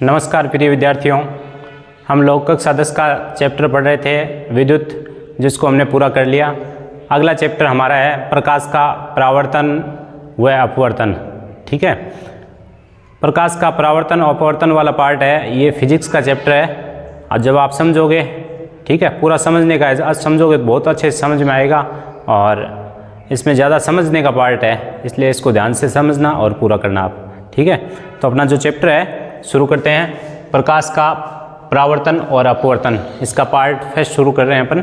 नमस्कार प्रिय विद्यार्थियों, हम लोग कक्षा 10 का चैप्टर पढ़ रहे थे विद्युत, जिसको हमने पूरा कर लिया। अगला चैप्टर हमारा है प्रकाश का परावर्तन व अपवर्तन। ठीक है, प्रकाश का परावर्तन और अपवर्तन वाला पार्ट है, ये फिजिक्स का चैप्टर है। और जब आप समझोगे, ठीक है, पूरा समझने का है, आज समझोगे तो बहुत अच्छे से समझ में आएगा। और इसमें ज़्यादा समझने का पार्ट है, इसलिए इसको ध्यान से समझना और पूरा करना आप। ठीक है, तो अपना जो चैप्टर है शुरू करते हैं। प्रकाश का परावर्तन और अपवर्तन, इसका पार्ट फर्स्ट शुरू कर रहे हैं अपन।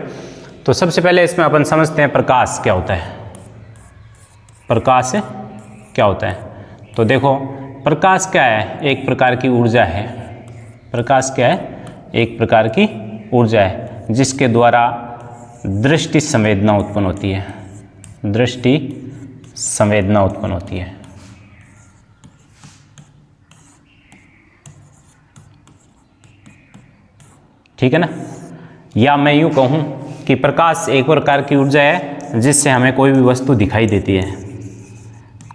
तो सबसे पहले इसमें अपन समझते हैं प्रकाश क्या होता है। प्रकाश क्या होता है, तो देखो प्रकाश क्या है, एक प्रकार की ऊर्जा है। प्रकाश क्या है, एक प्रकार की ऊर्जा है जिसके द्वारा दृष्टि संवेदना उत्पन्न होती है। दृष्टि संवेदना उत्पन्न होती है। ठीक है ना, या मैं यूँ कहूँ कि प्रकाश एक प्रकार की ऊर्जा है जिससे हमें कोई भी वस्तु दिखाई देती है।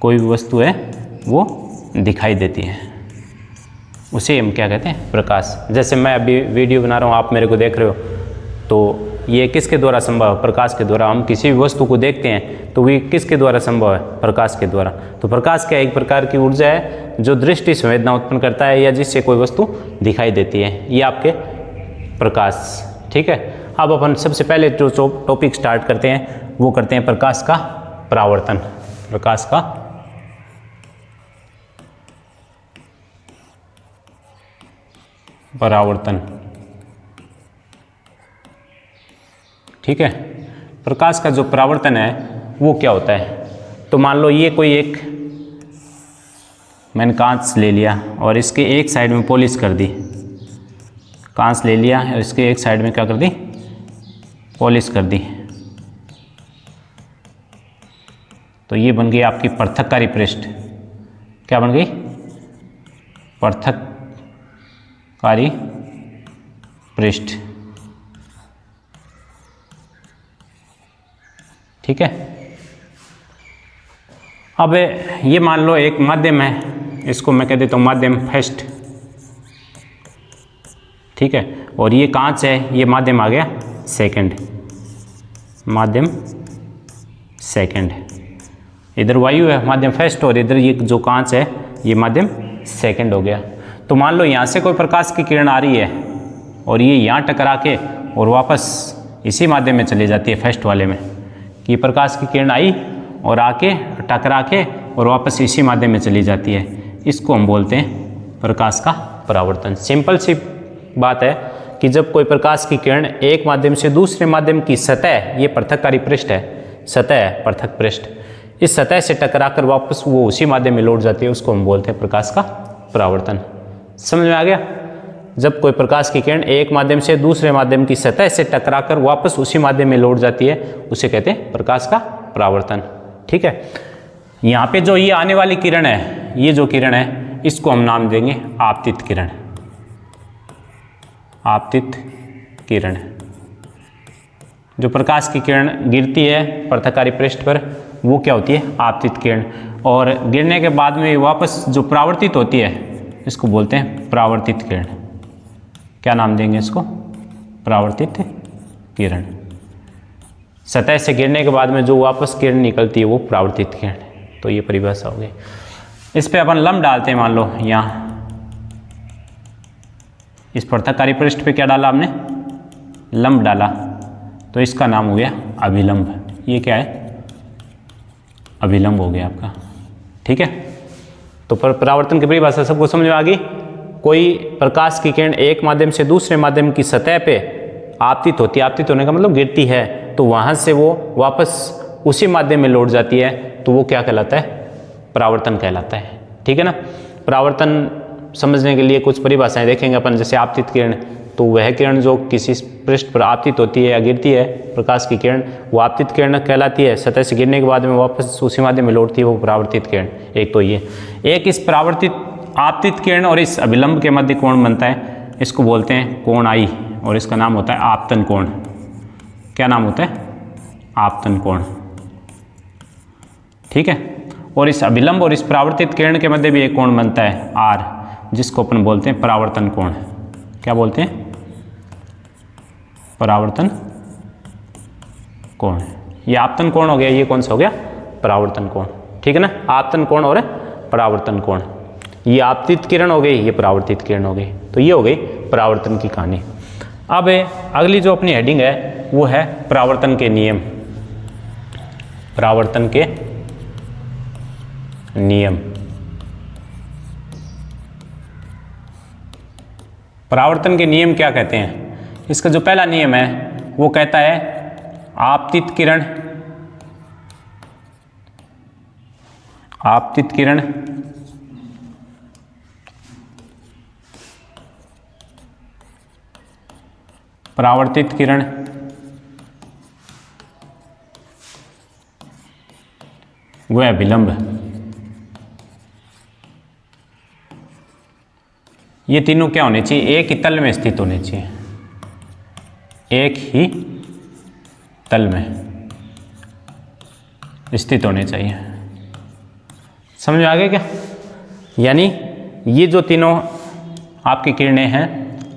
कोई भी वस्तु है वो दिखाई देती है, उसे हम क्या कहते हैं, प्रकाश। जैसे मैं अभी वीडियो बना रहा हूँ, आप मेरे को देख रहे हो, तो ये किसके द्वारा संभव है, प्रकाश के द्वारा। हम किसी भी वस्तु को देखते हैं तो ये किसके द्वारा संभव है, प्रकाश के द्वारा। तो प्रकाश क्या एक प्रकार की ऊर्जा है जो दृष्टि संवेदना उत्पन्न करता है या जिससे कोई वस्तु दिखाई देती है, ये आपके प्रकाश। ठीक है, अब अपन सबसे पहले जो टॉपिक स्टार्ट करते हैं वो करते हैं प्रकाश का परावर्तन। प्रकाश का परावर्तन। ठीक है, प्रकाश का जो परावर्तन है वो क्या होता है। तो मान लो ये कोई एक, मैंने कांच ले लिया और इसके एक साइड में पॉलिश कर दी। कांच ले लिया और इसके एक साइड में क्या कर दी, पॉलिश कर दी। तो ये बन गई आपकी पृथक्कारी पृष्ठ। क्या बन गई, पृथक्कारी पृष्ठ। ठीक है, अब ये मान लो एक माध्यम है, इसको मैं कह देता हूँ माध्यम फर्स्ट। ठीक है, और ये कांच है, ये माध्यम आ गया सेकंड। माध्यम सेकंड, इधर वायु है माध्यम फर्स्ट, और इधर ये जो कांच है ये माध्यम सेकंड हो गया। तो मान लो यहाँ से कोई प्रकाश की किरण आ रही है और ये यहाँ टकरा के और वापस इसी माध्यम में चली जाती है, फर्स्ट वाले में। कि प्रकाश की किरण आई और आके टकरा के और वापस इसी माध्यम में चली जाती है, इसको हम बोलते हैं प्रकाश का परावर्तन। सिंपल सी बात है कि जब कोई प्रकाश की किरण एक माध्यम से दूसरे माध्यम की सतह, ये पृथक्कारी पृष्ठ है, सतह है पृथक पृष्ठ, इस सतह से टकराकर वापस वो उसी माध्यम में लौट जाती है, उसको हम बोलते हैं प्रकाश का परावर्तन। समझ में आ गया। जब कोई प्रकाश की किरण एक माध्यम से दूसरे माध्यम की सतह से टकराकर वापस उसी माध्यम में लौट जाती है, उसे कहते हैं प्रकाश का परावर्तन। ठीक है, यहाँ पे जो ये आने वाली किरण है, ये जो किरण है, इसको हम नाम देंगे आपतित किरण। आपतित किरण, जो प्रकाश की किरण गिरती है पृथक्कारी पृष्ठ पर, वो क्या होती है, आपतित किरण। और गिरने के बाद में वापस जो परावर्तित होती है, इसको बोलते हैं परावर्तित किरण। क्या नाम देंगे इसको, परावर्तित किरण। सतह से गिरने के बाद में जो वापस किरण निकलती है वो परावर्तित किरण। तो ये परिभाषा हो गई। इस पे अपन लंब डालते हैं। मान लो यहाँ इस पृथक्कारी पृष्ठ पे क्या डाला हमने, लंब डाला, तो इसका नाम हो गया अभिलंब। ये क्या है, अभिलंब हो गया आपका। ठीक है, तो परावर्तन की परिभाषा सबको समझ में आ गई। कोई प्रकाश की किरण एक माध्यम से दूसरे माध्यम की सतह पे आपतित होती है, आपतित होने का मतलब गिरती है, तो वहाँ से वो वापस उसी माध्यम में लौट जाती है, तो वो क्या कहलाता है, परावर्तन कहलाता है। ठीक है ना। परावर्तन समझने के लिए कुछ परिभाषाएं देखेंगे अपन। जैसे आपतित किरण, तो वह किरण जो किसी पृष्ठ पर आपतित होती है या गिरती है, प्रकाश की किरण, वो आपतित किरण कहलाती है। सतह से गिरने के बाद में वापस उसी माध्यम में लौटती है, वो परावर्तित किरण। एक तो ये, एक इस परावर्तित आपतित किरण और इस अभिलंब के मध्य कोण बनता है, इसको बोलते हैं कोण आई, और इसका नाम होता है आपतन कोण। क्या नाम होता है, आपतन कोण। ठीक है, और इस अभिलंब और इस परावर्तित किरण के मध्य भी एक कोण बनता है आर, जिसको अपन बोलते हैं परावर्तन कोण। क्या बोलते हैं? परावर्तन कोण। ये आपतन कोण हो गया, ये कौन सा हो गया? परावर्तन कोण। ठीक है ना, आपतन कोण और परावर्तन कोण। ये आपतित किरण हो गई, ये परावर्तित किरण हो गई। तो ये हो गई परावर्तन की कहानी। अब अगली जो अपनी हेडिंग है वो है परावर्तन के नियम। परावर्तन के नियम। परावर्तन के नियम क्या कहते हैं? इसका जो पहला नियम है वो कहता है आपतित किरण परावर्तित किरण व विलंब, ये तीनों क्या होने चाहिए? एक ही तल में स्थित होने चाहिए। एक ही तल में स्थित होने चाहिए। समझ में आ गया क्या? यानी ये जो तीनों आपकी किरणें हैं,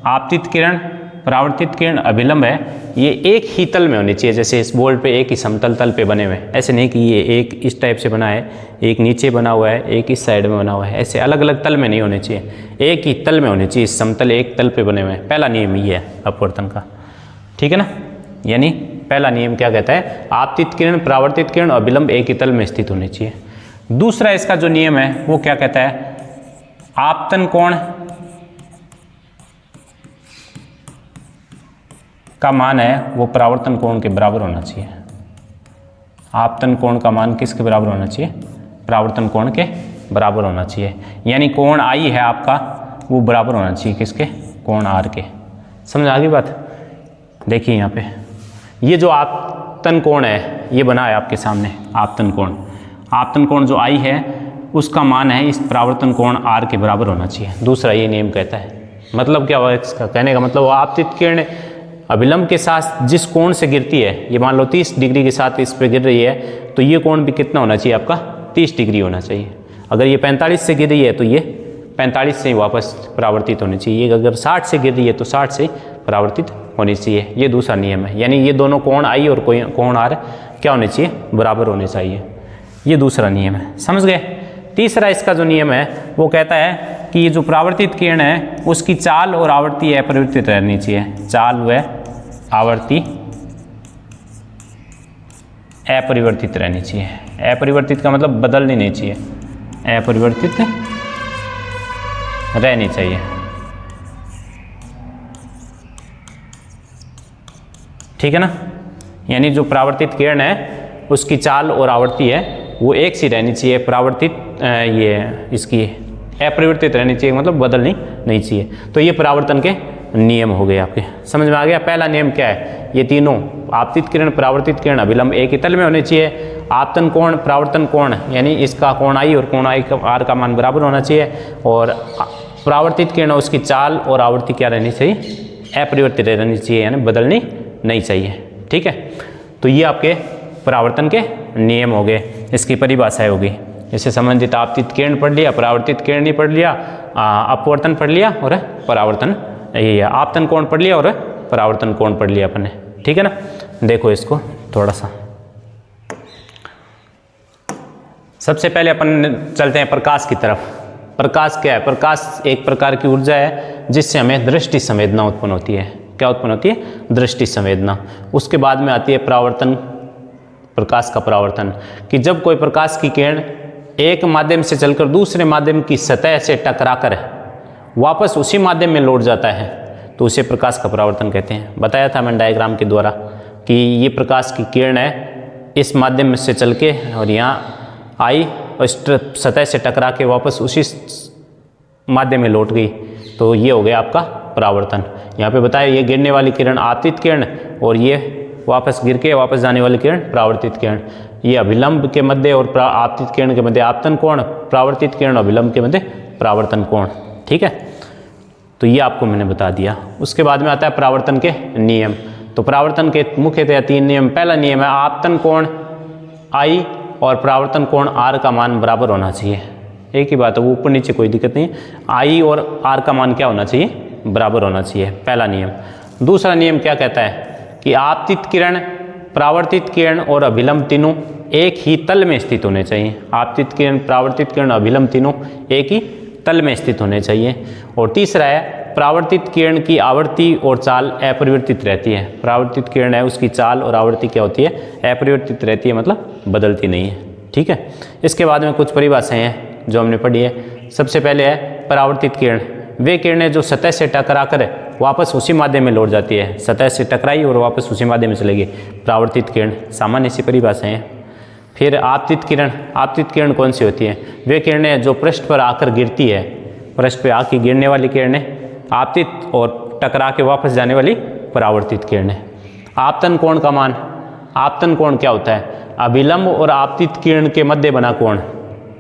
आपतित किरण, परावर्तित किरण, अभिलंब है, ये एक ही तल में होनी चाहिए। जैसे इस बोर्ड पे एक ही समतल तल पे बने हुए हैं, ऐसे नहीं कि ये एक इस टाइप से बना है, एक नीचे बना हुआ है, एक इस साइड में बना हुआ है, ऐसे अलग अलग तल में नहीं होने चाहिए, एक ही तल में होने चाहिए। समतल एक तल पे बने हुए हैं। पहला नियम ये है अपवर्तन का। ठीक है ना, यानी पहला नियम क्या कहता है? आपतित किरण, परावर्तित किरण और विलंब एक ही तल में स्थित होने चाहिए। दूसरा इसका जो नियम है वो क्या कहता है? आपतन कोण का मान है वो परावर्तन कोण के बराबर होना चाहिए। आपतन कोण का मान किसके बराबर होना चाहिए? परावर्तन कोण के बराबर होना चाहिए। यानी कोण आई है आपका वो बराबर होना चाहिए किसके? कोण आर के। समझ आ गई बात? देखिए यहाँ पे ये जो आपतन कोण है ये बना है आपके सामने। आपतन कोण, आपतन कोण जो आई है उसका मान है इस परावर्तन कोण आर के बराबर होना चाहिए। दूसरा ये नियम कहता है। मतलब क्या हुआ इसका? कहने का मतलब आपतित किरण अभिलंब के साथ जिस कोण से गिरती है, ये मान लो 30 डिग्री के साथ इस पे गिर रही है, तो ये कोण भी कितना होना चाहिए आपका? 30 डिग्री होना चाहिए। अगर ये 45 से गिर रही है तो ये 45 से ही वापस परावर्तित होनी चाहिए। अगर 60 से गिर रही है तो 60 से परावर्तित होनी चाहिए। ये दूसरा नियम है। यानी ये दोनों कोण आई और कोण आर क्या होने चाहिए? बराबर होने चाहिए। ये दूसरा नियम है। समझ गए? तीसरा इसका जो नियम है वो कहता है कि ये जो परावर्तित किरण है उसकी चाल और आवृत्ति अपरिवर्तित रहनी चाहिए। चाल व आवृत्ति अपरिवर्तित रहनी चाहिए। अपरिवर्तित का मतलब बदलनी नहीं चाहिए, अपरिवर्तित रहनी चाहिए। ठीक है ना, यानी जो परावर्तित किरण है उसकी चाल और आवृत्ति है वो एक सी रहनी चाहिए। परावर्तित ये इसकी अपरिवर्तित रहनी चाहिए, मतलब बदलनी नहीं चाहिए। तो ये परावर्तन के नियम हो गए आपके। समझ में आ गया? पहला नियम क्या है? ये तीनों आपतित किरण, परावर्तित किरण, अभिलंब एक ही तल में होने चाहिए। आपतन कोण, परावर्तन कोण, यानी इसका कोण आई और कोण आई का आर का मान बराबर होना चाहिए। और परावर्तित किरण उसकी चाल और आवृत्ति क्या रहनी चाहिए? अपरिवर्तित रहनी चाहिए, यानी बदलनी नहीं चाहिए। ठीक है, तो ये आपके परावर्तन के नियम हो गए। इसकी परिभाषाएं होगी। इससे संबंधित आपतित किरण पढ़ लिया, परावर्तित किरण नहीं पढ़ लिया, अपवर्तन पढ़ लिया और परावर्तन ये आपतन कोण पढ़ लिया और परावर्तन कोण पढ़ लिया अपन ने। ठीक है ना, देखो इसको थोड़ा सा। सबसे पहले अपन चलते हैं प्रकाश की तरफ। प्रकाश क्या है? प्रकाश एक प्रकार की ऊर्जा है जिससे हमें दृष्टि संवेदना उत्पन्न होती है। क्या उत्पन्न होती है? दृष्टि संवेदना। उसके बाद में आती है परावर्तन, प्रकाश का परावर्तन, कि जब कोई प्रकाश की किरण एक माध्यम से चलकर दूसरे माध्यम की सतह से टकराकर वापस उसी माध्यम में लौट जाता है तो उसे प्रकाश का परावर्तन कहते हैं। बताया था मैंने डायग्राम के द्वारा कि ये प्रकाश की किरण है, इस माध्यम से चल के और यहाँ आई और इस सतह से टकरा के वापस उसी माध्यम में लौट गई, तो ये हो गया आपका परावर्तन। यहाँ पे बताया ये गिरने वाली किरण आपतित किरण और ये वापस गिर के वापस जाने वाली किरण परावर्तित किरण। ये अभिलंब के मध्य और आपतित किरण के मध्य आपतन कोण, परावर्तित किरण और अभिलंब के मध्य परावर्तन कोण। ठीक है, तो ये आपको मैंने बता दिया। उसके बाद में आता है परावर्तन के नियम। तो परावर्तन के मुख्यतः 3 नियम। पहला नियम है आपतन कोण आई और परावर्तन कोण आर का मान बराबर होना चाहिए। एक ही बात है, वो ऊपर नीचे कोई दिक्कत नहीं। आई और आर का मान क्या होना चाहिए, बराबर होना चाहिए, पहला नियम। दूसरा नियम क्या कहता है कि आपतित किरण, परावर्तित किरण और अभिलंब तीनों एक ही तल में स्थित होने चाहिए। आपतित किरण, परावर्तित किरण, अभिलंब तीनों एक ही तल में स्थित होने चाहिए। और तीसरा है परावर्तित किरण की आवृत्ति और चाल अपरिवर्तित रहती है। परावर्तित किरण है उसकी चाल और आवृत्ति क्या होती है, अपरिवर्तित रहती है, मतलब बदलती नहीं है। ठीक है, इसके बाद में कुछ परिभाषाएं हैं जो हमने पढ़ी है। सबसे पहले है परावर्तित किरण, वे किरणें जो सतह से टकराकर वापस उसी माध्यम में लौट जाती है। सतह से टकराई और वापस उसी माध्यम में चलेगी, परावर्तित किरण, सामान्य सी परिभाषाएं हैं। फिर आपतित किरण, आपतित किरण कौन सी होती है, वे किरणें जो पृष्ठ पर आकर गिरती है, पृष्ठ पर आकर गिरने वाली किरणें आपतित और टकरा के वापस जाने वाली परावर्तित किरणें। आपतन कोण का मान, आपतन कोण क्या होता है, अभिलंब और आपतित किरण के मध्य बना कोण।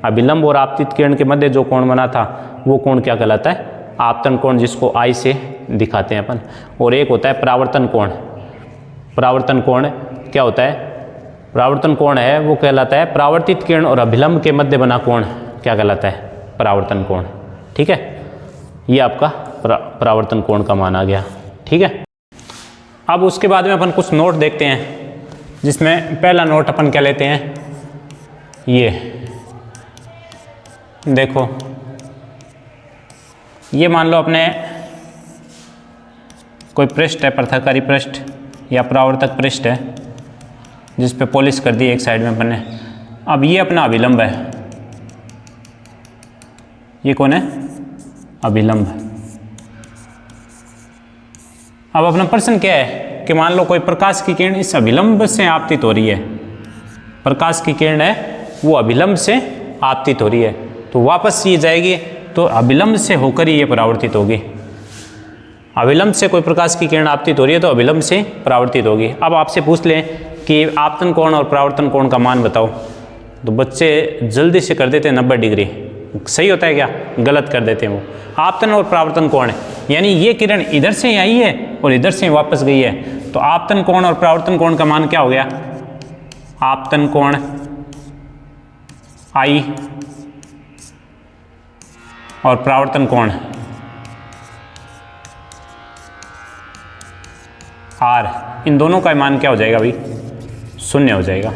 अभिलंब और आपतित किरण के मध्य जो कोण बना था वो कोण क्या कहलाता है, आपतन कोण, जिसको आई से दिखाते हैं अपन। और एक होता है परावर्तन कोण। परावर्तन कोण क्या होता है, परावर्तन कोण है वो कहलाता है परावर्तित किरण और अभिलंब के मध्य बना कोण क्या कहलाता है, परावर्तन कोण। ठीक है, ये आपका परावर्तन कोण का मान आ गया। ठीक है, अब उसके बाद में अपन कुछ नोट देखते हैं, जिसमें पहला नोट अपन क्या लेते हैं, ये देखो, ये मान लो अपने कोई पृष्ठ है, पृथककारी पृष्ठ या परावर्तक पृष्ठ है, जिस पे पॉलिश कर दी एक साइड में अपन ने। अब ये अपना अभिलंब है, ये कौन है, अभिलंब। अब अपना प्रश्न क्या है कि मान लो कोई प्रकाश की किरण इस अभिलंब से आपतित हो रही है, प्रकाश की किरण है वो अभिलंब से आपतित हो रही है, तो वापस ये जाएगी तो अभिलंब से होकर ही ये परावर्तित होगी। अभिलंब से कोई प्रकाश की किरण आपतित हो रही है तो अभिलंब से परावर्तित होगी। अब आपसे पूछ लें कि आपतन कोण और परावर्तन कोण का मान बताओ, तो बच्चे जल्दी से कर देते हैं 90 डिग्री। सही होता है क्या, गलत कर देते हैं वो। आपतन और परावर्तन कोण है, यानी ये किरण इधर से आई है और इधर से वापस गई है, तो आपतन कोण और परावर्तन कोण का मान क्या हो गया, आपतन कोण आई और परावर्तन कोण आर, इन दोनों का मान क्या हो जाएगा भाई, 0 हो जाएगा।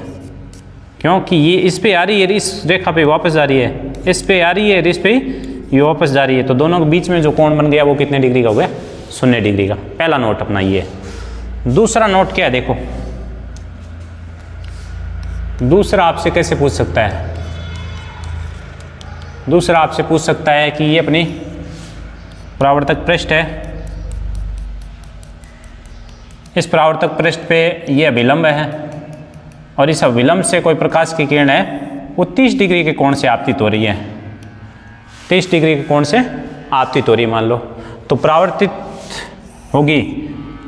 क्योंकि ये इस पे आ रही है, इस रेखा पे वापस जा रही है, इस पे आ रही है, इस पे ये वापस जा रही है, तो दोनों के बीच में जो कोण बन गया वो कितने डिग्री का हो गया, 0 डिग्री का। पहला नोट अपना ये है। दूसरा नोट क्या है, देखो दूसरा आपसे कैसे पूछ सकता है, दूसरा आपसे पूछ सकता है कि ये अपनी परावर्तक पृष्ठ है, इस परावर्तक पृष्ठ पे ये अभिलंब है और इस अभिलंब से कोई प्रकाश की किरण है वो 30 डिग्री के कोण से आपतित हो रही है, 30 डिग्री के कोण से आपतित हो रही है मान लो, तो परावर्तित होगी,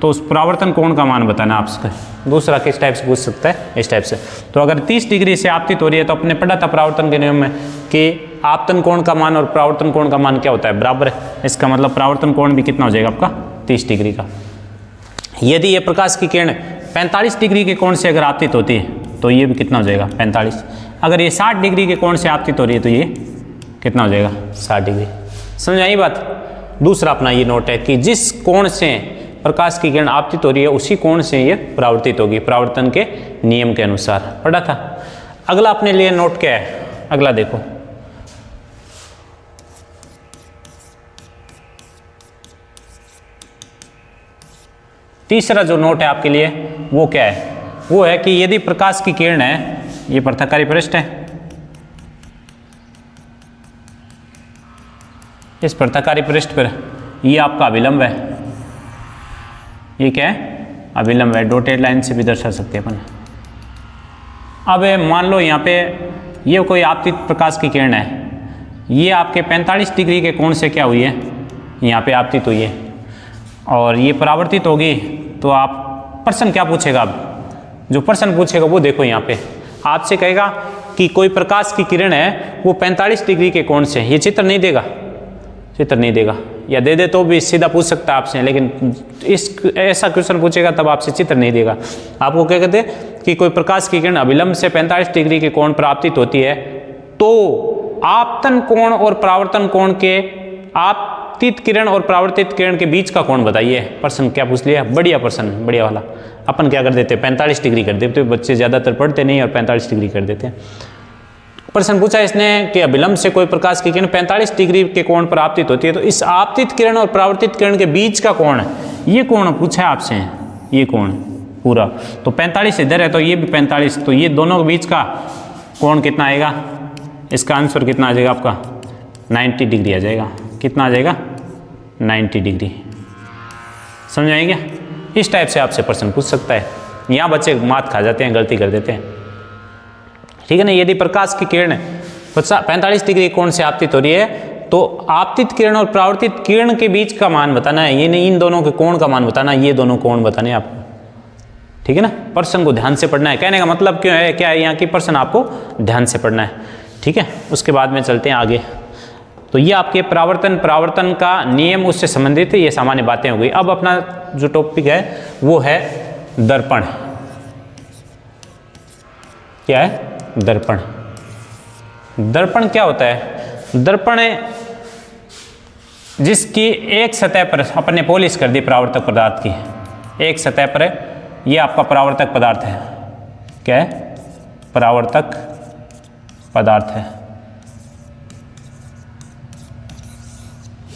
तो उस परावर्तन कोण का मान बताना आपसे। दूसरा किस टाइप से पूछ सकता है, इस टाइप से। तो अगर 30 डिग्री से आपतित हो रही है तो अपने पढ़ा था परावर्तन के नियम में कि आपतन कोण का मान और परावर्तन कोण का मान क्या होता है, बराबर है। इसका मतलब परावर्तन कोण भी कितना हो जाएगा आपका, 30 डिग्री का। यदि ये प्रकाश की किरण 45 डिग्री के कोण से अगर आपतित होती है तो ये भी कितना हो जाएगा, 45। अगर ये 60 डिग्री के कोण से आपतित हो रही है तो ये कितना हो जाएगा, 60 डिग्री। समझ आई बात। दूसरा अपना ये नोट है कि जिस कोण से प्रकाश की किरण आपतित हो रही है उसी कोण से ये परावर्तित होगी, परावर्तन के नियम के अनुसार पढ़ा था। अगला अपने लिए नोट क्या है, अगला देखो, तीसरा जो नोट है आपके लिए वो क्या है, वो है कि यदि प्रकाश की किरण है, ये पृथककारी पृष्ठ है, इस पृथककारी पृष्ठ पर ये आपका अभिलंब है, ये क्या है, अभिलंब है, डॉटेड लाइन से भी दर्शा सकते हैं अपन। अब मान लो यहाँ पे ये कोई आपतित प्रकाश की किरण है, ये आपके 45 डिग्री के कोण से क्या हुई है, यहाँ पे आपतित हुई है और ये परावर्तित होगी, तो आप प्रश्न क्या पूछेगा, अब जो प्रश्न पूछेगा वो देखो, यहाँ पे आपसे कहेगा कि कोई प्रकाश की किरण है वो 45 डिग्री के कोण से, ये चित्र नहीं देगा, चित्र नहीं देगा, या दे दे तो भी सीधा पूछ सकता है आपसे, लेकिन इस ऐसा क्वेश्चन पूछेगा तब आपसे चित्र नहीं देगा। आपको क्या कहते हैं कि कोई प्रकाश की किरण अभिलंब से 45 डिग्री के कोण पर आपतित होती है, तो आपतन कोण और परावर्तन कोण के, आपतित किरण और परावर्तित किरण के बीच का कोण बताइए। प्रश्न क्या पूछ लिया, बढ़िया प्रश्न, बढ़िया वाला। अपन क्या कर देते हैं, 45 डिग्री कर देते, बच्चे ज़्यादातर पढ़ते नहीं और 45 डिग्री कर देते हैं। प्रश्न पूछा इसने कि अभिलंब से कोई प्रकाश की किरण 45 डिग्री के कोण पर आपतित होती है, तो इस आपतित किरण और परावर्तित किरण के बीच का कोण, ये कोण पूछा है आपसे, ये कोण पूरा। तो 45 इधर है तो ये भी 45, तो ये दोनों के बीच का कोण कितना आएगा, इसका आंसर कितना आ जाएगा आपका 90 डिग्री आ जाएगा। कितना आ जाएगा 90 डिग्री। समझ आएंगे? इस टाइप से आपसे प्रश्न पूछ सकता है। यहाँ बच्चे मात खा जाते हैं, गलती कर देते हैं, ठीक है ना। यदि प्रकाश की किरण 45 डिग्री कोण से आपतित हो रही है तो आपतित किरण और परावर्तित किरण के बीच का मान बताना है, ये नहीं इन दोनों के कोण का मान बताना, ये दोनों कोण बताने आपको, ठीक है ना। प्रश्न को ध्यान से पढ़ना है, कहने का मतलब क्यों है, क्या है यहाँ की, प्रश्न आपको ध्यान से पढ़ना है, ठीक है। उसके बाद में चलते हैं आगे। तो ये आपके परावर्तन का नियम उससे संबंधित है, ये सामान्य बातें हो गई। अब अपना जो टॉपिक है वो है दर्पण। क्या है, दर्पण। दर्पण क्या होता है, दर्पण जिसकी एक सतह पर अपने पॉलिश कर दी परावर्तक पदार्थ की, एक सतह पर ये आपका परावर्तक पदार्थ है। क्या है, परावर्तक पदार्थ है।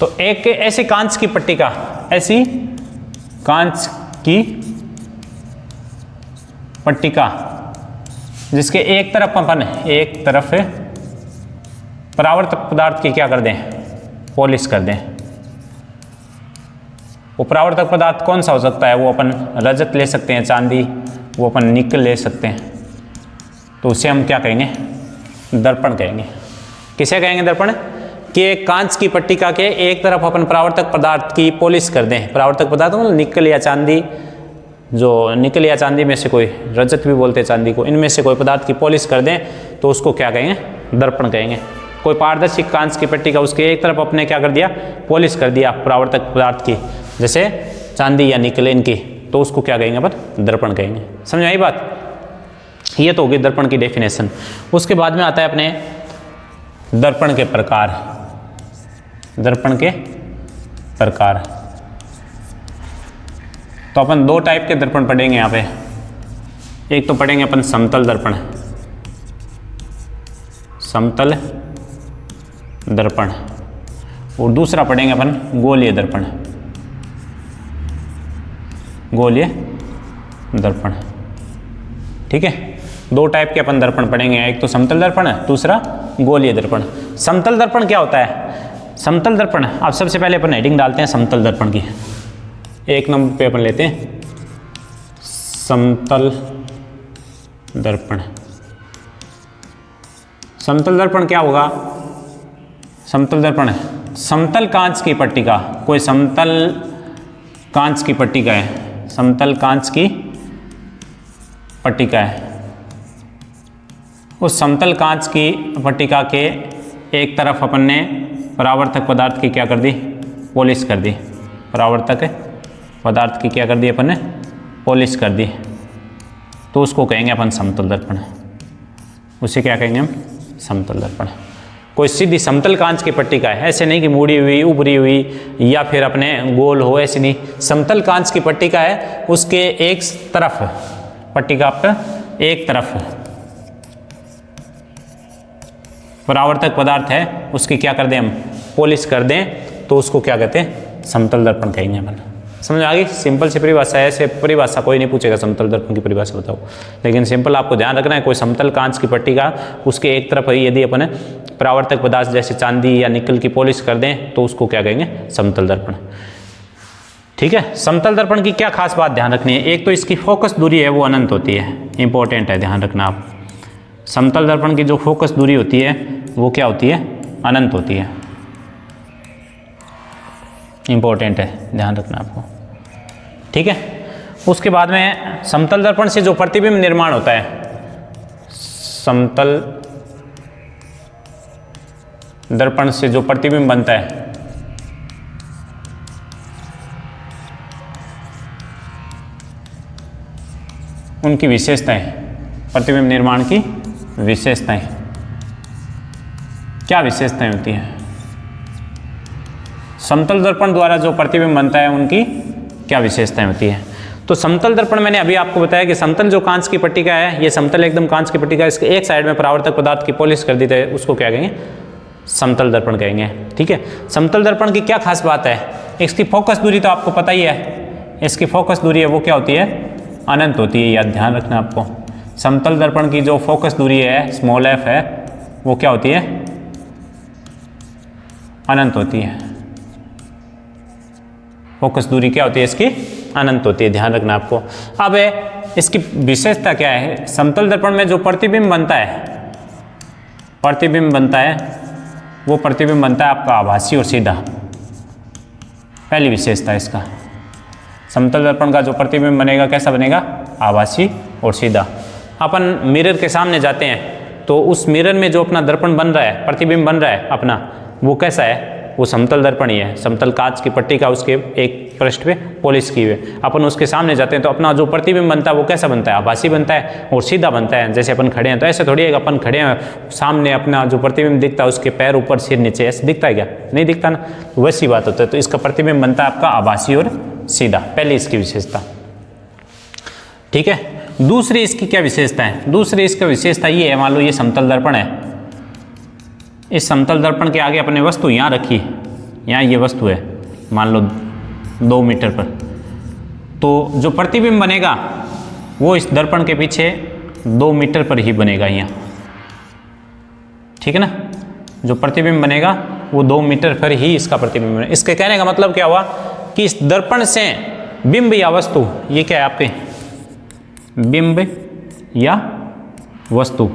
तो एक ऐसी कांच की पट्टिका, ऐसी कांच की पट्टिका जिसके एक तरफ अपन, एक तरफ परावर्तक पदार्थ की क्या कर दें, पॉलिश कर दें। वो परावर्तक पदार्थ कौन सा हो सकता है, वो अपन रजत ले सकते हैं, चांदी, वो अपन निकल ले सकते हैं। तो उसे हम क्या कहेंगे, दर्पण कहेंगे। किसे कहेंगे दर्पण, कि कांच की पट्टिका के एक तरफ अपन परावर्तक पदार्थ की पॉलिश कर दें। परावर्तक पदार्थ मतलब निकल या चांदी, जो निकल या चांदी में से कोई, रजत भी बोलते हैं चांदी को, इनमें से कोई पदार्थ की पॉलिश कर दें तो उसको क्या कहेंगे, दर्पण कहेंगे। कोई पारदर्शी कांच की पट्टिका, उसके एक तरफ अपने क्या कर दिया, पॉलिश कर दिया परावर्तक पदार्थ की, जैसे चांदी या निकल इनकी, तो उसको क्या कहेंगे अपन, दर्पण कहेंगे। समझ आई बात? ये तो होगी दर्पण की डेफिनेशन। उसके बाद में आता है अपने दर्पण के प्रकार। दर्पण के प्रकार, तो अपन दो टाइप के दर्पण पढ़ेंगे यहाँ पे। एक तो पढ़ेंगे अपन समतल दर्पण, समतल दर्पण, और दूसरा पढ़ेंगे अपन गोलीय दर्पण, गोलीय दर्पण, ठीक है। दो टाइप के अपन दर्पण पढ़ेंगे, एक तो समतल दर्पण है, दूसरा गोलीय दर्पण। समतल दर्पण क्या होता है, समतल दर्पण, अब सबसे पहले अपन हेडिंग डालते हैं समतल दर्पण की। एक नंबर पे अपन लेते हैं समतल दर्पण। समतल दर्पण क्या होगा, समतल दर्पण समतल कांच की पट्टिका, कोई समतल कांच की पट्टिका है, समतल कांच की पट्टिका है, उस समतल कांच की पट्टिका के एक तरफ अपन ने परावर्तक पदार्थ की क्या कर दी, पॉलिश कर दी। परावर्तक पदार्थ की क्या कर दी अपन ने, पॉलिश कर दी, तो उसको कहेंगे अपन समतल दर्पण। उसे क्या कहेंगे हम, समतल दर्पण। कोई सीधी समतल कांच की पट्टिका है, ऐसे नहीं कि मुड़ी हुई, उभरी हुई या फिर अपने गोल हो, ऐसे नहीं। समतल कांच की पट्टिका है, उसके एक तरफ, पट्टिका पर एक तरफ परावर्तक पदार्थ है, उसकी क्या कर दें हम, पॉलिश कर दें, तो उसको क्या कहते हैं, समतल दर्पण कहेंगे अपन। समझ आ गई? सिंपल सी परिभाषा है, ऐसे परिभाषा कोई नहीं पूछेगा समतल दर्पण की परिभाषा बताओ, लेकिन सिंपल आपको ध्यान रखना है, कोई समतल कांच की पट्टिका, उसके एक तरफ यदि अपन परावर्तक पदार्थ जैसे चांदी या निकल की पॉलिश कर दें तो उसको क्या कहेंगे, समतल दर्पण, ठीक है। समतल दर्पण की क्या खास बात ध्यान रखनी है, एक तो इसकी फोकस दूरी है वो अनंत होती है, इंपॉर्टेंट है, ध्यान रखना आप। समतल दर्पण की जो फोकस दूरी होती है वो क्या होती है, अनंत होती है, इंपॉर्टेंट है, ध्यान रखना आपको, ठीक है। उसके बाद में समतल दर्पण से जो प्रतिबिंब निर्माण होता है, समतल दर्पण से जो प्रतिबिंब बनता है, उनकी विशेषताएं, प्रतिबिंब निर्माण की विशेषताएं, क्या विशेषताएं होती हैं? समतल दर्पण द्वारा जो प्रतिबिंब बनता है उनकी क्या विशेषताएं होती है? तो समतल दर्पण मैंने अभी आपको बताया कि समतल जो कांच की पट्टिका है, ये समतल एकदम कांच की पट्टिका, इसके एक साइड में परावर्तक पदार्थ की पॉलिश कर दी है, उसको क्या कहेंगे? समतल दर्पण कहेंगे। ठीक है, समतल दर्पण की क्या खास बात है? इसकी फोकस दूरी तो आपको पता ही है, इसकी फोकस दूरी है वो क्या होती है? अनंत होती है, याद ध्यान रखना आपको। समतल दर्पण की जो फोकस दूरी है स्मॉल f है वो क्या होती है? अनंत होती है। फोकस दूरी क्या होती है इसकी? अनंत होती है, ध्यान रखना आपको। अब इसकी विशेषता क्या है? समतल दर्पण में जो प्रतिबिंब बनता है, प्रतिबिंब बनता है वो प्रतिबिंब बनता है आपका आभासी और सीधा। पहली विशेषता इसका, समतल दर्पण का जो प्रतिबिंब बनेगा कैसा बनेगा? आभासी और सीधा। अपन मिरर के सामने जाते हैं तो उस मिरर में जो अपना दर्पण बन रहा है, प्रतिबिंब बन रहा है अपना, वो कैसा है? वो समतल दर्पण ही है। समतल कांच की पट्टी का उसके एक पृष्ठ पे पॉलिश की हुई। अपन उसके सामने जाते हैं तो अपना जो प्रतिबिंब बनता है वो कैसा बनता है? आभासी बनता है और सीधा बनता है। जैसे अपन खड़े हैं तो ऐसे थोड़ी है, अपन खड़े हैं सामने अपना जो प्रतिबिंब दिखता है उसके पैर ऊपर सिर नीचे, ऐसे दिखता है क्या? नहीं दिखता ना, वैसी बात होता है। तो इसका प्रतिबिंब बनता है आपका आभासी और सीधा, पहली इसकी विशेषता। ठीक है, दूसरी इसकी क्या विशेषता है? दूसरी इसकी विशेषता ये है, मान लो ये समतल दर्पण है, इस समतल दर्पण के आगे अपने वस्तु यहाँ रखी, यहाँ ये वस्तु है मान लो 2 मीटर पर, तो जो प्रतिबिंब बनेगा वो इस दर्पण के पीछे 2 मीटर पर ही बनेगा यहाँ। ठीक है ना, जो प्रतिबिंब बनेगा वो 2 मीटर पर ही इसका प्रतिबिंब बनेगा। इसके कहने का मतलब क्या हुआ कि इस दर्पण से बिंब या वस्तु, ये क्या है आपके? बिंब या वस्तु,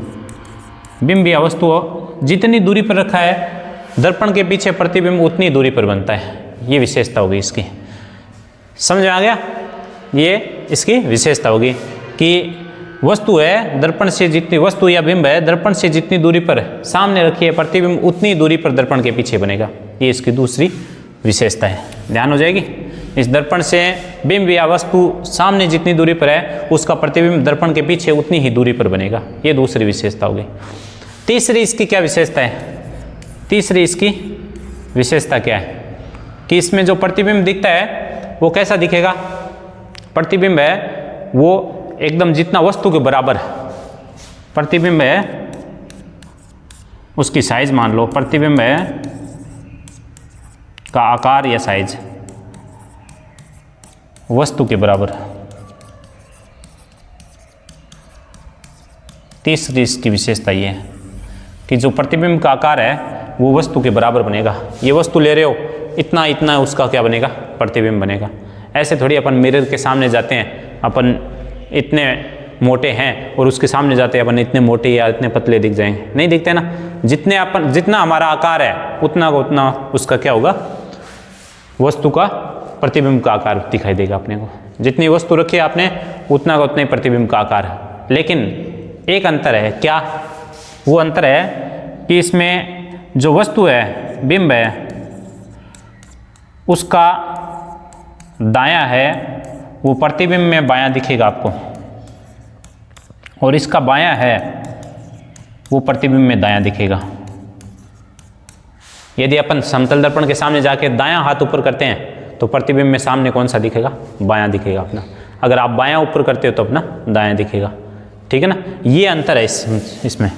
बिंब या वस्तु जितनी दूरी पर रखा है दर्पण के पीछे प्रतिबिंब उतनी दूरी पर बनता है। ये विशेषता होगी इसकी, समझ में आ गया? ये इसकी विशेषता होगी कि वस्तु है दर्पण से जितनी, वस्तु या बिंब है दर्पण से जितनी दूरी पर सामने रखी है प्रतिबिंब उतनी दूरी पर दर्पण के पीछे बनेगा। ये इसकी दूसरी विशेषता है, ध्यान हो जाएगी। इस दर्पण से बिंब या वस्तु सामने जितनी दूरी पर है उसका प्रतिबिंब दर्पण के पीछे उतनी ही दूरी पर बनेगा। ये दूसरी विशेषता होगी। तीसरी इसकी क्या विशेषता है? तीसरी इसकी विशेषता क्या है कि इसमें जो प्रतिबिंब दिखता है वो कैसा दिखेगा? प्रतिबिंब है वो एकदम जितना वस्तु के बराबर है, प्रतिबिंब है उसकी साइज मान लो, प्रतिबिंब है का आकार या साइज वस्तु के बराबर। तीसरी इसकी विशेषता ये है कि जो प्रतिबिंब का आकार है वो वस्तु के बराबर बनेगा। ये वस्तु ले रहे हो, इतना इतना उसका क्या बनेगा? प्रतिबिंब बनेगा। ऐसे थोड़ी अपन मिरर के सामने जाते हैं, अपन इतने मोटे हैं और उसके सामने जाते हैं अपन इतने मोटे या इतने पतले दिख जाएंगे, नहीं दिखते ना। जितना हमारा आकार है उतना का उतना उसका क्या होगा? वस्तु का प्रतिबिंब का आकार दिखाई देगा अपने को। जितनी वस्तु रखी है आपने उतना का उतना ही प्रतिबिंब का आकार है। लेकिन एक अंतर है, क्या? वो अंतर है कि इसमें जो वस्तु है, बिंब है, उसका दायां है वो प्रतिबिंब में बायां दिखेगा आपको, और इसका बायां है वो प्रतिबिंब में दायां दिखेगा। यदि अपन समतल दर्पण के सामने जाके दायां हाथ ऊपर करते हैं तो प्रतिबिंब में सामने कौन सा दिखेगा? बायां दिखेगा अपना। अगर आप बायां ऊपर करते हो तो अपना दायां दिखेगा। ठीक है ना, ये अंतर है इसमें।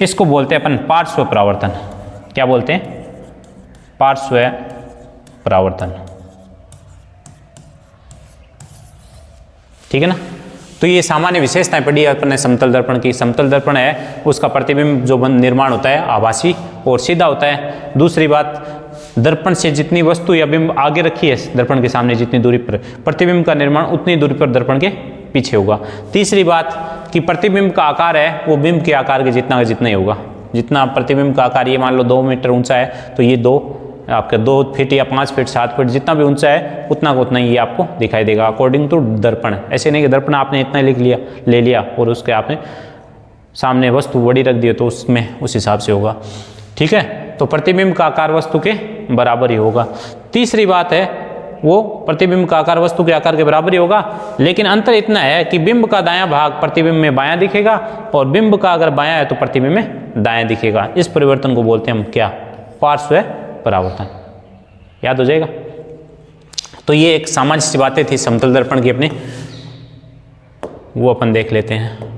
इसको बोलते हैं अपन पार्श्व परावर्तन। क्या बोलते हैं? पार्श्व परावर्तन। ठीक है ना, तो ये सामान्य विशेषताएं पढ़ी है अपन ने समतल दर्पण की। समतल दर्पण है उसका प्रतिबिंब जो निर्माण होता है आभासी और सीधा होता है। दूसरी बात, दर्पण से जितनी वस्तु या बिंब आगे रखी है दर्पण के सामने जितनी दूरी पर, प्रतिबिंब का निर्माण उतनी दूरी पर दर्पण के पीछे होगा। तीसरी बात कि प्रतिबिंब का आकार है वो बिंब के आकार के जितना का जितना ही होगा। जितना प्रतिबिंब का आकार, ये मान लो 2 मीटर ऊंचा है तो ये 2 आपका 2 फीट या 5 फीट 7 फीट जितना भी ऊंचा है उतना का उतना ही ये आपको दिखाई देगा अकॉर्डिंग टू दर्पण। ऐसे नहीं कि दर्पण आपने इतना ले लिया और उसके आपने सामने वस्तु बड़ी रख दी तो उसमें उस हिसाब से होगा। ठीक है, तो प्रतिबिंब का आकार वस्तु के बराबर ही होगा। तीसरी बात है वो प्रतिबिंब का आकार वस्तु के आकार के बराबर ही होगा, लेकिन अंतर इतना है कि बिंब का दायां भाग प्रतिबिंब में बायां दिखेगा और बिंब का अगर बायां है तो प्रतिबिंब में दायां दिखेगा। इस परिवर्तन को बोलते हैं हम क्या? पार्श्व परावर्तन। याद हो जाएगा। तो ये एक सामान्य सी बातें थी समतल दर्पण की अपनी, वो अपन देख लेते हैं।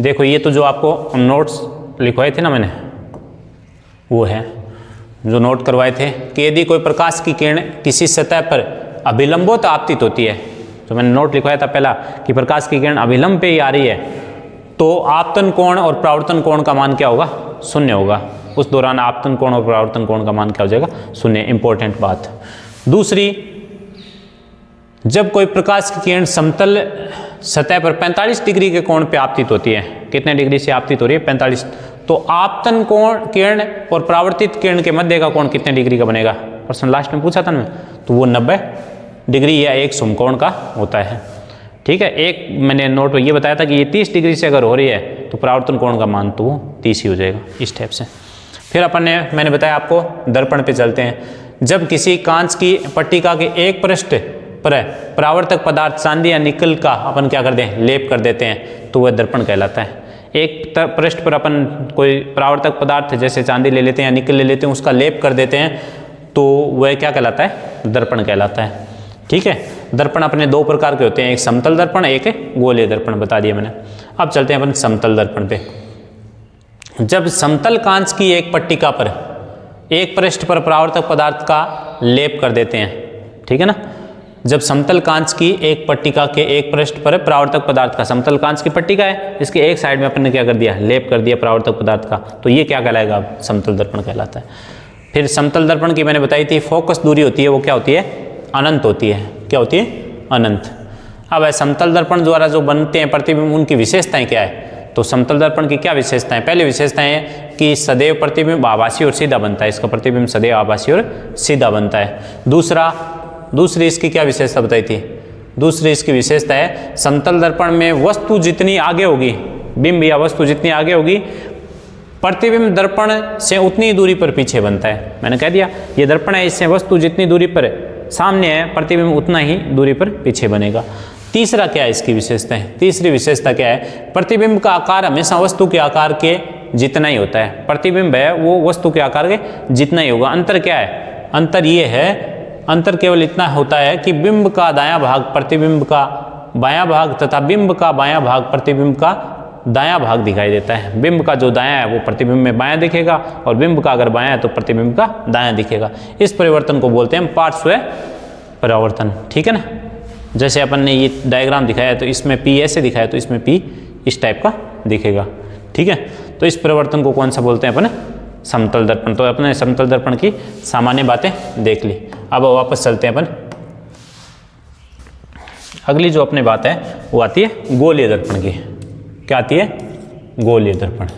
देखो ये तो जो आपको नोट्स लिखवाए थे ना मैंने, वो है जो नोट करवाए थे कि यदि कोई प्रकाश की किरण किसी सतह पर अभिलंबोत आपतित होती है, तो मैंने नोट लिखवाया था पहला कि प्रकाश की किरण अभिलंब पे ही आ रही है, तो आपतन कोण और परावर्तन कोण का मान क्या होगा? शून्य होगा। उस दौरान आपतन कोण और परावर्तन कोण का मान क्या हो जाएगा? शून्य। इंपॉर्टेंट बात। दूसरी, जब कोई प्रकाश की किरण समतल सतह पर 45 डिग्री के कोण पे आपतित होती है, कितने डिग्री से आपतित हो रही है? 45। तो आपतन कोण किरण और परावर्तित किरण के मध्य का कोण कितने डिग्री का बनेगा? प्रश्न लास्ट में पूछा था ना, तो वो 90 डिग्री या एक समकोण का होता है। ठीक है। एक मैंने नोट में ये बताया था कि ये 30 डिग्री से अगर हो रही है तो परावर्तन कोण का मान तो वो 30 ही हो जाएगा, इस टाइप से। फिर मैंने बताया आपको दर्पण पे चलते हैं। जब किसी कांच की पट्टिका के एक पृष्ठ पर परावर्तक पदार्थ चांदी या निकल का अपन क्या कर दें? लेप कर देते हैं, तो वह दर्पण कहलाता है। एक पृष्ठ पर अपन कोई परावर्तक पदार्थ जैसे चांदी ले लेते हैं या निकल ले लेते हैं, उसका लेप कर देते हैं, तो वह क्या कहलाता है? दर्पण कहलाता है। ठीक है। दर्पण अपने दो प्रकार के होते हैं, एक समतल दर्पण, एक गोलीय दर्पण, बता दिया मैंने। अब चलते हैं अपन समतल दर्पण पे। जब समतल कांच की एक पट्टिका पर एक पृष्ठ पर परावर्तक पदार्थ का लेप कर देते हैं, ठीक है ना। जब समतल कांच की एक पट्टिका के एक पृष्ठ पर परावर्तक पदार्थ का, समतल कांच की पट्टिका है, इसके एक साइड में अपन ने क्या कर दिया? लेप कर दिया परावर्तक पदार्थ का, तो ये क्या कहलाएगा? अब समतल दर्पण कहलाता है। फिर समतल दर्पण की मैंने बताई थी फोकस दूरी होती है, वो क्या होती है? अनंत होती है। क्या होती है? अनंत। अब समतल दर्पण द्वारा जो बनते हैं प्रतिबिंब, उनकी विशेषताएं क्या है? तो समतल दर्पण की क्या विशेषताएं? पहली विशेषताएं है कि सदैव प्रतिबिंब आभासी और सीधा बनता है, इसका प्रतिबिंब सदैव आभासी और सीधा बनता है। दूसरी इसकी क्या विशेषता बताई थी? दूसरी इसकी विशेषता है समतल दर्पण में वस्तु जितनी आगे होगी, बिंब या वस्तु जितनी आगे होगी, प्रतिबिंब दर्पण से उतनी दूरी पर पीछे बनता है। मैंने कह दिया ये दर्पण है, इससे वस्तु जितनी दूरी पर सामने है, प्रतिबिंब उतना ही दूरी पर पीछे बनेगा। तीसरा क्या है इसकी विशेषता है? तीसरी विशेषता क्या है? प्रतिबिंब का आकार हमेशा वस्तु के आकार के जितना ही होता है। प्रतिबिंब है वो वस्तु के आकार के जितना ही होगा। अंतर क्या है? अंतर ये है, अंतर केवल इतना होता है कि बिंब का दायां भाग प्रतिबिंब का बायां भाग तथा बिंब का बायां भाग प्रतिबिंब का दायां भाग दिखाई देता है। बिंब का जो दायां है वो प्रतिबिंब में बायां दिखेगा और बिंब का अगर बायां है तो प्रतिबिंब का दायां दिखेगा। इस परिवर्तन को बोलते हैं पार्श्व परावर्तन। ठीक है ना। जैसे अपन ने ये डायग्राम दिखाया तो इसमें P ऐसे दिखाया, तो इसमें P इस टाइप का दिखेगा। ठीक है। तो इस परिवर्तन को कौन सा बोलते हैं अपन? समतल दर्पण। तो अपने समतल दर्पण की सामान्य बातें देख ली। अब वापस चलते हैं अपन। अगली जो अपनी बात है वो आती है गोलीय दर्पण की। क्या आती है? गोलीय दर्पण।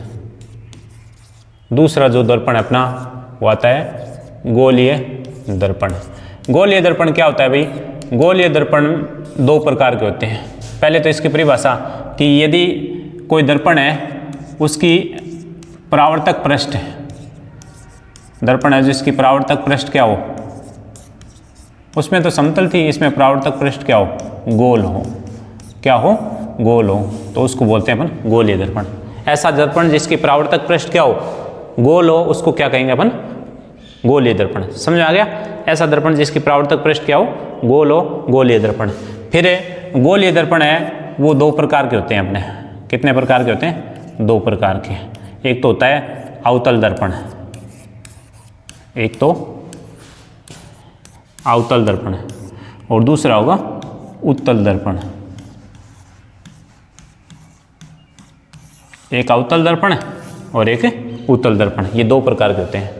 दूसरा जो दर्पण है अपना वो आता है गोलीय दर्पण। गोलीय दर्पण क्या होता है भाई? गोलीय दर्पण दो प्रकार के होते हैं। पहले तो इसकी परिभाषा कि यदि कोई दर्पण है उसकी परावर्तक पृष्ठ, दर्पण है जिसकी परावर्तक पृष्ठ क्या हो, उसमें तो समतल थी, इसमें परावर्तक पृष्ठ क्या हो? गोल हो। क्या हो? गोल हो, तो उसको बोलते हैं अपन गोलीय दर्पण। ऐसा दर्पण जिसकी परावर्तक पृष्ठ क्या हो? गोल हो, उसको क्या कहेंगे अपन? गोलीय दर्पण। समझ आ गया? ऐसा दर्पण जिसकी परावर्तक पृष्ठ क्या हो? गोल हो, गोलीय दर्पण। फिर गोलीय दर्पण है वो दो प्रकार के होते हैं अपने। कितने प्रकार के होते हैं? दो प्रकार के। एक तो होता है अवतल दर्पण, एक तो अवतल दर्पण और दूसरा होगा उत्तल दर्पण। एक अवतल दर्पण और एक उत्तल दर्पण, ये दो प्रकार के होते हैं।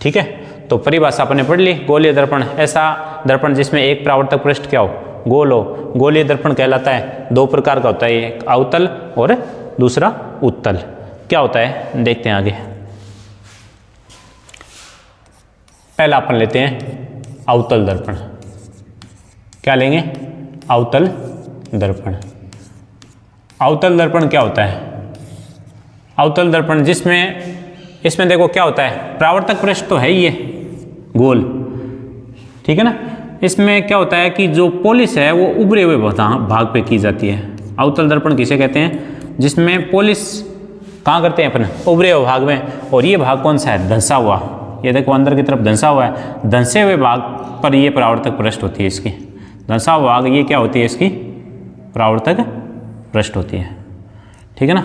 ठीक है। तो परिभाषा आपने पढ़ ली। गोलीय दर्पण ऐसा दर्पण जिसमें एक परावर्तक पृष्ठ क्या हो? गोल हो, गोलीय दर्पण कहलाता है। दो प्रकार का होता है, एक अवतल और दूसरा उत्तल। क्या होता है देखते हैं आगे। पहला अपन लेते हैं अवतल दर्पण। क्या लेंगे? अवतल दर्पण। अवतल दर्पण क्या होता है? अवतल दर्पण जिसमें, इसमें देखो क्या होता है, परावर्तक पृष्ठ तो है ही है गोल, ठीक है ना। इसमें क्या होता है कि जो पॉलिश है वो उभरे हुए भाग पे की जाती है। अवतल दर्पण किसे कहते हैं? जिसमें पॉलिश कहाँ करते हैं अपन? उभरे हुए भाग में। और ये भाग कौन सा है? धंसा हुआ। ये देखो अंदर की तरफ धंसा हुआ है। धंसे हुए भाग पर ये परावर्तक पृष्ठ होती है इसकी। धंसा हुआ भाग ये क्या होती है? इसकी परावर्तक पृष्ठ होती है। ठीक है ना।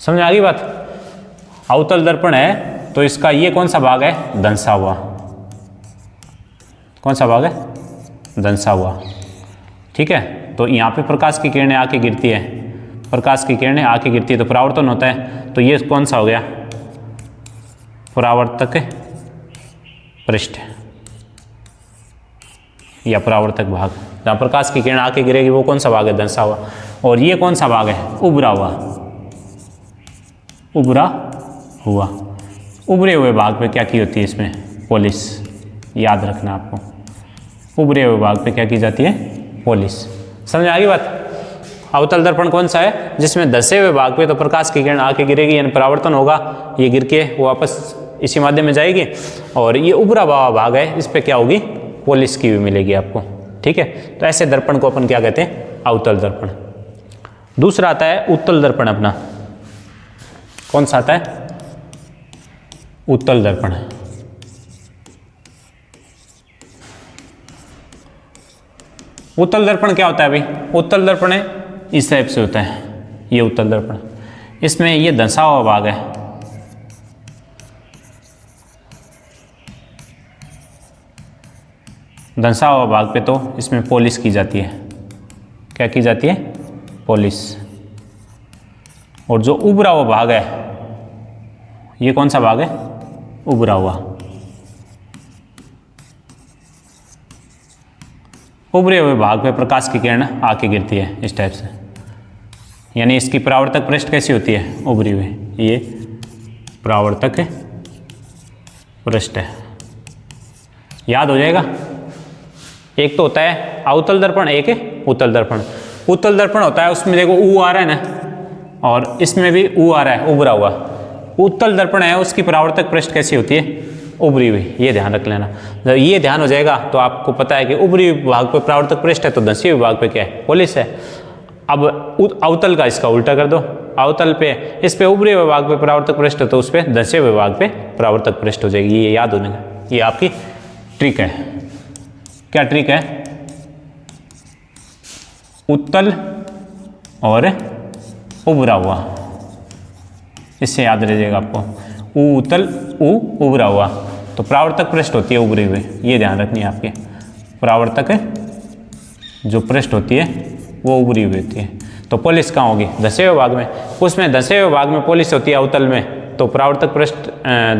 समझ आ गई बात? अवतल दर्पण है तो इसका ये कौन सा भाग है? धंसा हुआ। कौन सा भाग है? धंसा हुआ। ठीक है। तो यहाँ पे प्रकाश की किरणें आके गिरती है, प्रकाश की किरणें आके गिरती है तो परावर्तन होता है। तो ये कौन सा हो गया? परावर्तक पृष्ठ या परावर्तक भाग। जहाँ प्रकाश की किरण आके गिरेगी वो कौन सा भाग है? धंसा हुआ। और ये कौन सा भाग है? उभरा हुआ। उभरा हुआ। उभरे हुए भाग पे क्या की होती है? इसमें पॉलिश। याद रखना आपको, उभरे हुए भाग पे क्या की जाती है? पॉलिश। समझ आ गई बात? अवतल दर्पण कौन सा है? जिसमें धंसे हुए भाग पे तो प्रकाश की किरण आके गिरेगी यानी परावर्तन होगा, ये गिर के वो वापस इसी माध्यम में जाएगी। और ये उभरा हुआ भाग है, इस पे क्या होगी? पॉलिश की हुई मिलेगी आपको। ठीक है। तो ऐसे दर्पण को अपन क्या कहते हैं? अवतल दर्पण। दूसरा आता है उत्तल दर्पण अपना। कौन सा आता है? उत्तल दर्पण। उत्तल दर्पण क्या होता है भाई? उत्तल दर्पण है इस टाइप से होता है, ये उत्तल दर्पण। इसमें ये धंसा हुआ भाग है, धंसा हुआ भाग पे तो इसमें पॉलिश की जाती है। क्या की जाती है? पॉलिश। और जो उभरा हुआ भाग है, ये कौन सा भाग है? उभरा हुआ। उभरे हुए भाग पे प्रकाश की किरण आके गिरती है इस टाइप से, यानी इसकी परावर्तक पृष्ठ कैसी होती है? उभरी हुई। ये परावर्तक पृष्ठ है। याद हो जाएगा। एक तो होता है अवतल दर्पण, एक है उत्तल दर्पण। उत्तल दर्पण होता है उसमें देखो ऊ आ रहा है ना, और इसमें भी ऊ आ रहा है, उभरा हुआ। उत्तल दर्पण है उसकी परावर्तक पृष्ठ कैसी होती है? उभरी हुई। ये ध्यान रख लेना। जब ये ध्यान हो जाएगा तो आपको पता है कि उभरी भाग पे परावर्तक पृष्ठ है तो धंसी विभाग पे क्या है? पॉलिश है। अब अवतल का इसका उल्टा कर दो। अवतल पे इस पे उभरे विभाग पे परावर्तक पृष्ठ है तो उस पे धंसे विभाग पे परावर्तक पृष्ठ हो जाएगी। ये याद होने का, ये आपकी ट्रिक है। क्या ट्रिक है? उत्तल और उभरा हुआ, इससे याद रह जाएगा आपको। ऊ उत्तल, ऊ उभरा हुआ, तो परावर्तक पृष्ठ होती है उभरे हुए। ये ध्यान रखनी है आपके। परावर्तक जो पृष्ठ होती है वो उभरी हुई होती है। तो पॉलिश कहाँ होगी? धंसे हुए भाग में। उसमें धंसे हुए भाग में पॉलिश होती है अवतल में, तो परावर्तक पृष्ठ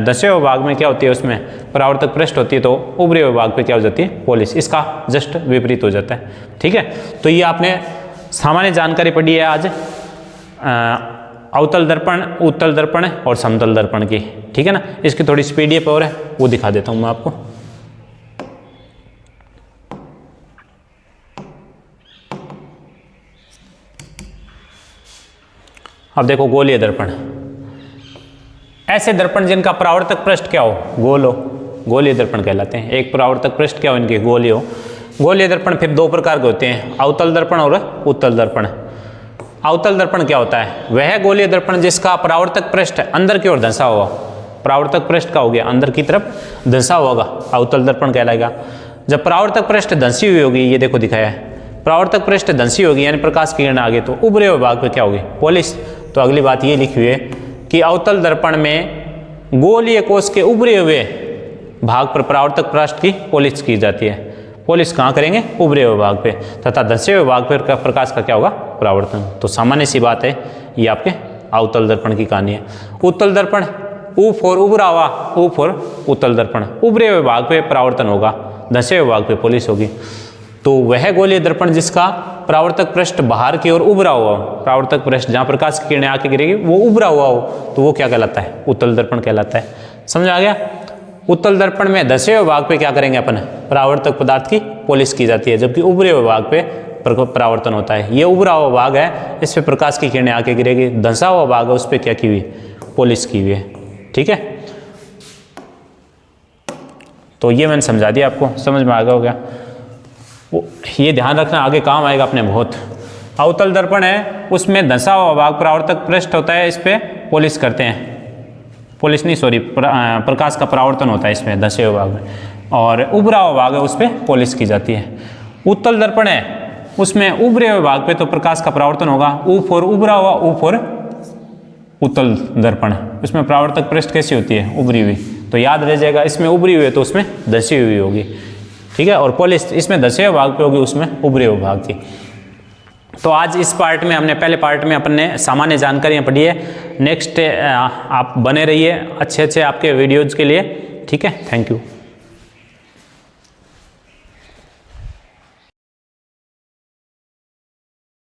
धंसे हुए भाग में क्या होती है? उसमें परावर्तक पृष्ठ होती है तो उभरे हुए भाग पे क्या हो जाती है? पॉलिश। इसका जस्ट विपरीत हो जाता है। ठीक है। तो ये आपने सामान्य जानकारी पढ़ी है आज अवतल दर्पण, उत्तल दर्पण और समतल दर्पण की। ठीक है ना। इसकी थोड़ी सी PDF और है, वो दिखा देता हूं मैं आपको। अब देखो गोलीय दर्पण। ऐसे दर्पण जिनका परावर्तक पृष्ठ क्या हो? गोल हो, गोलीय दर्पण कहलाते हैं। एक परावर्तक पृष्ठ क्या हो? इनके गोलीय हो। गोलीय दर्पण फिर दो प्रकार के होते हैं, अवतल दर्पण और उत्तल दर्पण। अवतल दर्पण क्या होता है? वह गोलीय दर्पण जिसका परावर्तक पृष्ठ अंदर की ओर धंसा हुआ। परावर्तक पृष्ठ का हो गया अंदर की तरफ धंसा होगा, अवतल दर्पण कहलाएगा। जब परावर्तक पृष्ठ धंसी हुई होगी, ये देखो दिखाया है, परावर्तक पृष्ठ धंसी होगी यानी प्रकाश की किरण आगे, तो उभरे हुए भाग पे क्या होगी? पॉलिश। तो अगली बात ये लिखी हुई है कि अवतल दर्पण में गोलीय कोश के उभरे हुए भाग पर परावर्तक पृष्ठ की पॉलिश की जाती है। पॉलिश कहाँ करेंगे? उभरे हुए भाग पे, तथा धंसे हुए भाग पर प्रकाश का क्या होगा? परावर्तन। तो सामान्य सी बात है, ये आपके अवतल दर्पण की कहानी है। उत्तल दर्पण, ऊ फॉर उभरा हुआ, ऊ फॉर उत्तल दर्पण। उभरे हुए भाग पे परावर्तन होगा, धंसे हुए भाग पे पॉलिश होगी। तो वह गोलीय दर्पण जिसका परावर्तक पृष्ठ बाहर की ओर उभरा हुआ हो, परावर्तक पृष्ठ जहाँ प्रकाश की किरणें आके गिरेगी वो उभरा हुआ हो, तो वो क्या कहलाता है? उत्तल दर्पण कहलाता है। समझ आ गया? उत्तल दर्पण में धंसे हुए भाग पे क्या करेंगे अपन? परावर्तक पदार्थ की पॉलिश की जाती है, जबकि उभरे हुए भाग पे परावर्तन होता है। ये उभरा हुआ भाग है, इस पे प्रकाश की किरणें आके गिरेगी। धंसा हुआ भाग है, उस पर क्या की हुई? पॉलिश की हुई है। ठीक है। तो ये मैंने समझा दिया, आपको समझ में आ गया हो गया। ये ध्यान रखना, आगे काम आएगा अपने बहुत। अवतल दर्पण है, उसमें धंसा हुआ भाग परावर्तक पृष्ठ होता है, इस पर पॉलिश करते हैं, पॉलिश नहीं सॉरी, प्रकाश का परावर्तन होता है इसमें धंसे हुए भाग में, और उभरा हुआ भाग है उस पर पॉलिश की जाती है। उत्तल दर्पण है, उसमें उभरे हुए भाग पे तो प्रकाश का परावर्तन होगा, ऊ फॉर उभरा हुआ, ऊ फॉर उत्तल दर्पण, उसमें परावर्तक पृष्ठ कैसी होती है, उभरी हुई, तो याद रह जाएगा, इसमें उभरी हुई है तो उसमें धसी हुई होगी, ठीक है, और पॉलिश इसमें धसे हुए भाग पे होगी, उसमें उभरे हुए भाग की। तो आज इस पार्ट में हमने, पहले पार्ट में अपन ने सामान्य जानकारियाँ पढ़ी है। नेक्स्ट आप बने रहिए अच्छे अच्छे आपके वीडियोज़ के लिए, ठीक है, थैंक यू।